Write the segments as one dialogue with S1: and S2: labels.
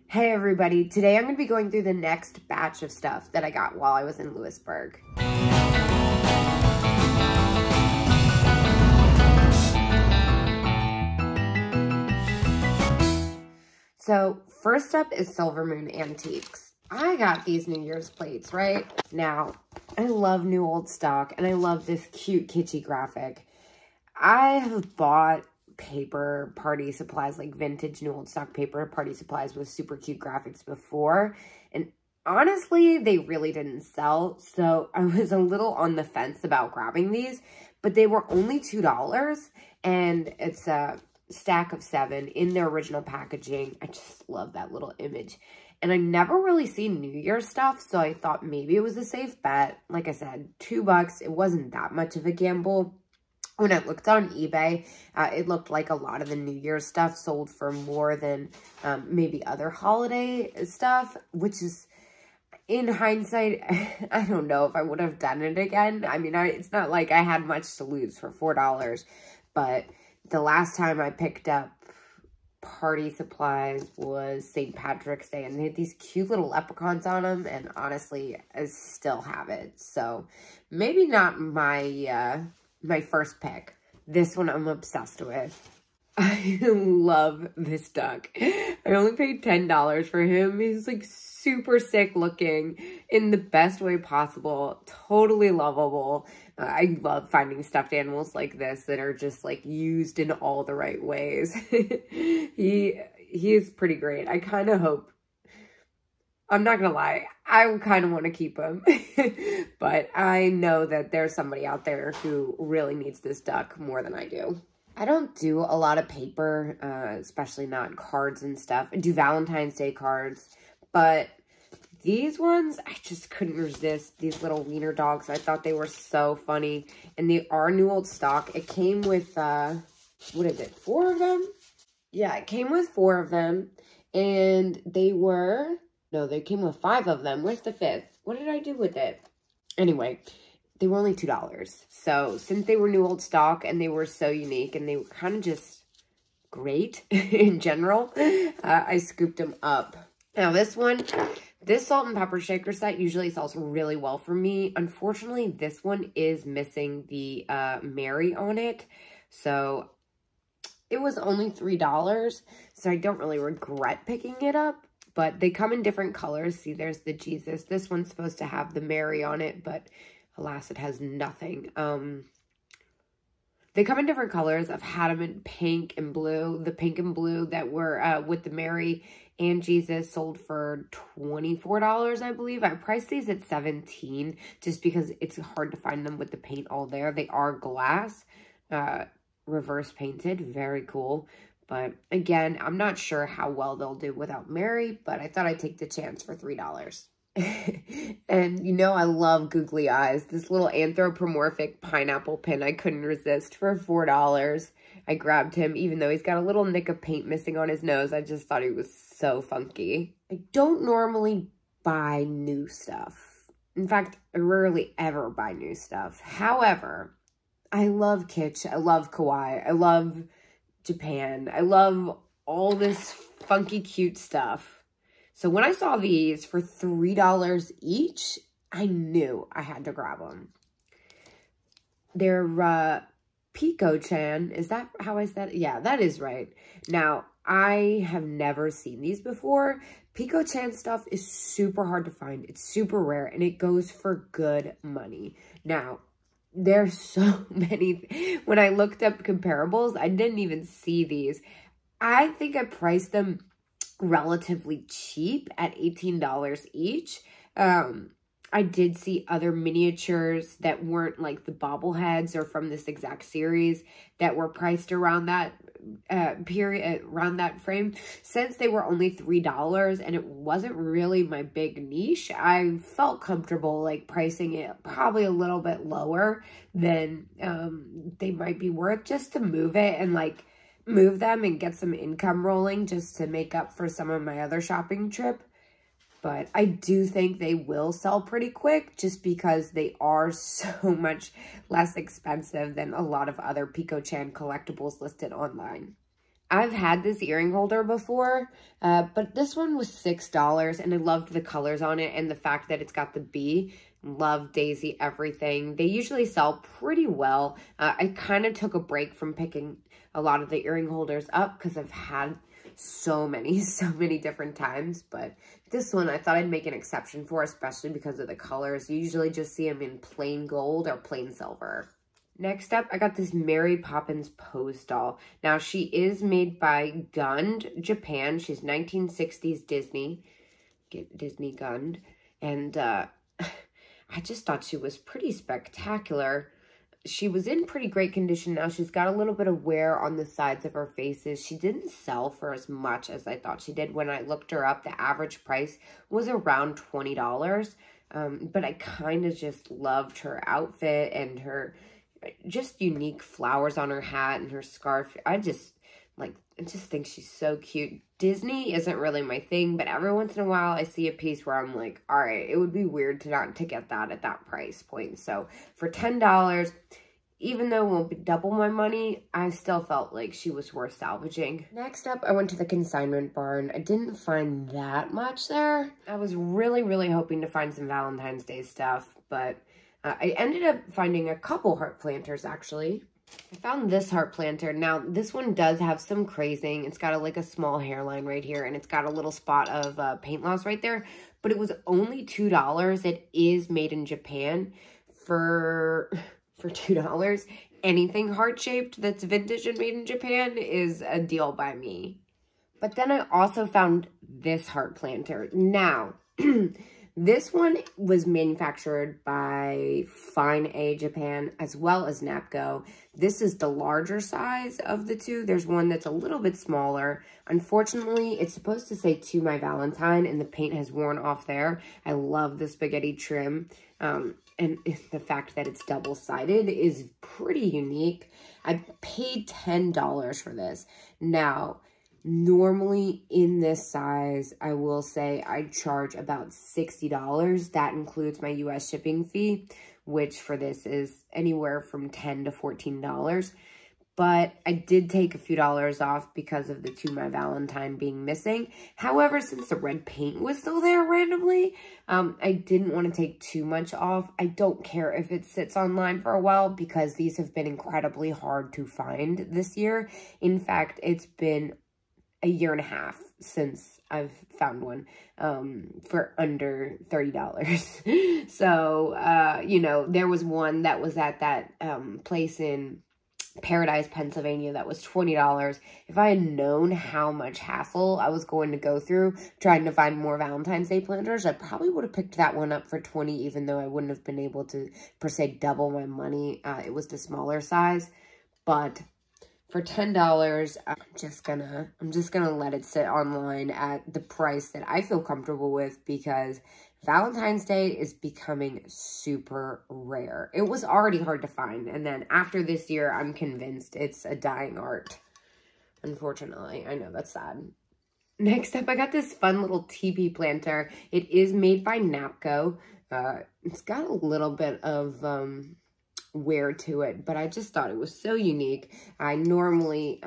S1: Hey everybody, today I'm going to be going through the next batch of stuff that I got while I was in Lewisburg. So first up is Silver Moon Antiques. I got these New Year's plates, right? Now, I love new old stock and I love this cute kitschy graphic. I have bought paper party supplies, like vintage new old stock paper party supplies with super cute graphics before, and honestly they really didn't sell, so I was a little on the fence about grabbing these, but they were only $2 and it's a stack of 7 in their original packaging. I just love that little image, and I never really seen New Year's stuff, so I thought maybe it was a safe bet. Like I said, $2, it wasn't that much of a gamble. When I looked on eBay, it looked like a lot of the New Year's stuff sold for more than maybe other holiday stuff, which is, in hindsight, I don't know if I would have done it again. I mean, it's not like I had much to lose for $4, but the last time I picked up party supplies was St. Patrick's Day, and they had these cute little leprechauns on them, and honestly, I still have it. So maybe not my first pick. This one I'm obsessed with. I love this duck. I only paid $10 for him. He's like super sick looking in the best way possible. Totally lovable. I love finding stuffed animals like this that are just like used in all the right ways. He is pretty great. I kind of hope, I'm not gonna lie, I kind of want to keep him, but I know that there's somebody out there who really needs this duck more than I do. I don't do a lot of paper, especially not cards and stuff. I do Valentine's Day cards, but these ones, I just couldn't resist. These little wiener dogs, I thought they were so funny, and they are new old stock. It came with, what is it, 4 of them? Yeah, it came with 4 of them, and they were... No, they came with 5 of them. Where's the 5th? What did I do with it? Anyway, they were only $2. So since they were new old stock and they were so unique and they were kind of just great in general, I scooped them up. Now this salt and pepper shaker set usually sells really well for me. Unfortunately, this one is missing the Mary on it. So it was only $3. So I don't really regret picking it up. But they come in different colors. See, there's the Jesus. This one's supposed to have the Mary on it, but alas, it has nothing. They come in different colors. I've had them in pink and blue. The pink and blue that were with the Mary and Jesus sold for $24, I believe. I priced these at $17 just because it's hard to find them with the paint all there. They are glass, reverse painted. Very cool. But again, I'm not sure how well they'll do without Mary, but I thought I'd take the chance for $3. And you know I love googly eyes. This little anthropomorphic pineapple pin I couldn't resist for $4. I grabbed him even though he's got a little nick of paint missing on his nose. I just thought he was so funky. I don't normally buy new stuff. In fact, I rarely ever buy new stuff. However, I love Kitsch. I love Kawaii. I love Japan. I love all this funky cute stuff. So when I saw these for $3 each, I knew I had to grab them. They're Pico-chan. Is that how I said it? Yeah, that is right. Now, I have never seen these before. Pico-chan stuff is super hard to find. It's super rare, and it goes for good money. Now, there's so many. When I looked up comparables, I didn't even see these. I think I priced them relatively cheap at $18 each. I did see other miniatures that weren't like the bobbleheads or from this exact series that were priced around that period, around that frame. Since they were only $3 and it wasn't really my big niche, I felt comfortable like pricing it probably a little bit lower than they might be worth, just to move it and like move them and get some income rolling, just to make up for some of my other shopping trip. But I do think they will sell pretty quick just because they are so much less expensive than a lot of other Pico-chan collectibles listed online. I've had this earring holder before, but this one was $6, and I loved the colors on it and the fact that it's got the bee. Love daisy everything. They usually sell pretty well. I kind of took a break from picking a lot of the earring holders up because I've had so many different times, but this one I thought I'd make an exception for, especially because of the colors. You usually just see them in plain gold or plain silver. Next up, I got this Mary Poppins pose doll. Now, she is made by Gund, Japan. She's 1960s Disney. Get Disney Gund. And I just thought she was pretty spectacular. She was in pretty great condition. Now, she's got a little bit of wear on the sides of her faces. She didn't sell for as much as I thought she did. When I looked her up, the average price was around $20. But I kind of just loved her outfit and her just unique flowers on her hat and her scarf. I just think she's so cute. Disney isn't really my thing, but every once in a while I see a piece where I'm like, all right, it would be weird to not to get that at that price point. So for $10, even though it won't be double my money, I still felt like she was worth salvaging. Next up, I went to the consignment barn. I didn't find that much there. I was really hoping to find some Valentine's Day stuff, but I ended up finding a couple heart planters, actually. I found this heart planter. Now, this one does have some crazing. It's got like a small hairline right here, and it's got a little spot of paint loss right there. But it was only $2. It is made in Japan. For $2, anything heart-shaped that's vintage and made in Japan is a deal by me. But then I also found this heart planter. Now, this one was manufactured by Fine A Japan as well as Napco. This is the larger size of the two. There's one that's a little bit smaller. Unfortunately, it's supposed to say "To My Valentine" and the paint has worn off there. I love the spaghetti trim. And the fact that it's double-sided is pretty unique. I paid $10 for this. Now, normally in this size, I will say I charge about $60. That includes my US shipping fee, which for this is anywhere from $10 to $14. But I did take a few dollars off because of the "To My Valentine" being missing. However, since the red paint was still there randomly, I didn't want to take too much off. I don't care if it sits online for a while because these have been incredibly hard to find this year. In fact, it's been a year and a half since I've found one for under $30. So, you know, there was one that was at that place in Paradise, Pennsylvania that was $20. If I had known how much hassle I was going to go through trying to find more Valentine's Day planters, I probably would have picked that one up for $20, even though I wouldn't have been able to, per se, double my money. It was the smaller size, but for $10, I'm just gonna let it sit online at the price that I feel comfortable with because Valentine's Day is becoming super rare. It was already hard to find, and then after this year, I'm convinced it's a dying art. Unfortunately, I know that's sad. Next up, I got this fun little teepee planter. It is made by Napco. It's got a little bit of wear to it, but I just thought it was so unique. I normally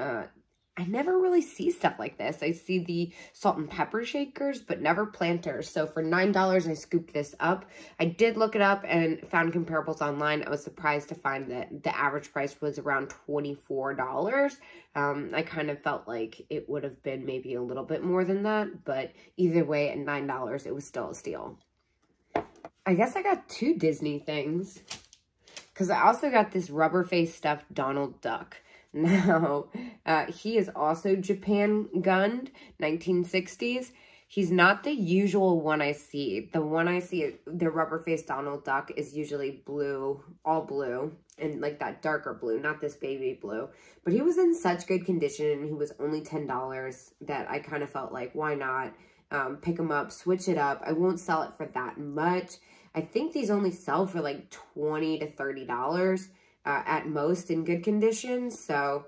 S1: I never really see stuff like this. I see the salt and pepper shakers, but never planters. So for $9, I scooped this up. I did look it up and found comparables online. I was surprised to find that the average price was around $24. I kind of felt like it would have been maybe a little bit more than that, but either way, at $9, it was still a steal. I guess I got two Disney things, because I also got this rubber face stuffed Donald Duck. Now, he is also Japan Gund, 1960s. He's not the usual one I see. The one I see, the rubber-faced Donald Duck, is usually blue, all blue, and like that darker blue, not this baby blue. But he was in such good condition, and he was only $10 that I kind of felt like, why not pick him up, switch it up. I won't sell it for that much. I think these only sell for like $20 to $30 at most in good condition. So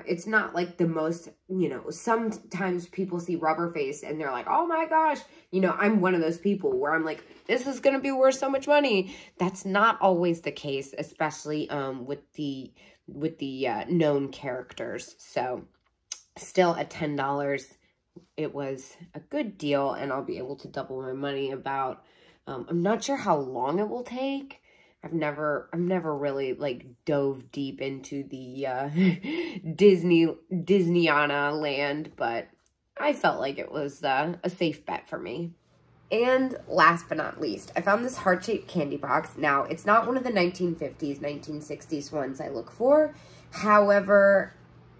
S1: it's not like the most, you know, sometimes people see rubber face and they're like, oh my gosh, you know, I'm one of those people where I'm like, this is going to be worth so much money. That's not always the case, especially with the known characters. So still at $10, it was a good deal, and I'll be able to double my money about, I'm not sure how long it will take. I've never really like dove deep into the Disneyana land, but I felt like it was a safe bet for me. And last but not least, I found this heart-shaped candy box. Now, it's not one of the 1950s, 1960s ones I look for. However,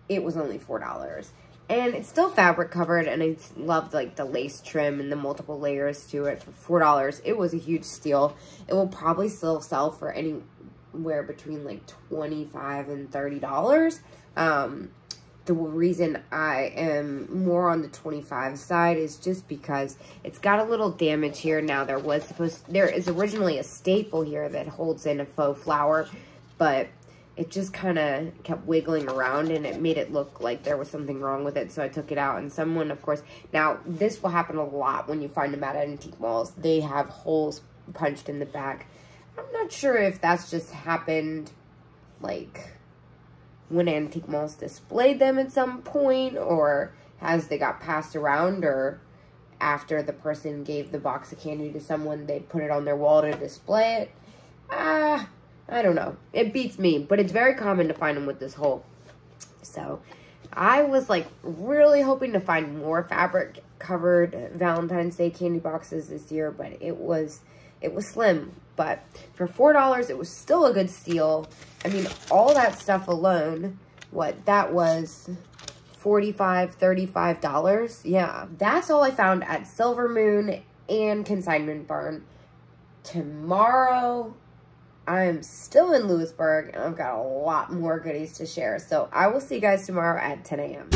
S1: it was only $4. And it's still fabric covered, and I loved like the lace trim and the multiple layers to it for $4. It was a huge steal. It will probably still sell for anywhere between like $25 and $30. The reason I am more on the 25 side is just because it's got a little damage here. Now, there is originally a staple here that holds in a faux flower, but it just kind of kept wiggling around, and it made it look like there was something wrong with it, so I took it out. And someone, of course, now this will happen a lot when you find them at antique malls. They have holes punched in the back. I'm not sure if that's just happened, like, when antique malls displayed them at some point, or as they got passed around, or after the person gave the box of candy to someone, they put it on their wall to display it. I don't know. It beats me, but it's very common to find them with this hole. So I was like really hoping to find more fabric covered Valentine's Day candy boxes this year, but it was slim. But for $4, it was still a good steal. I mean, all that stuff alone, that was $45, $35. Yeah, that's all I found at Silver Moon and Consignment Barn. Tomorrow, I'm still in Lewisburg, and I've got a lot more goodies to share. So I will see you guys tomorrow at 10 a.m.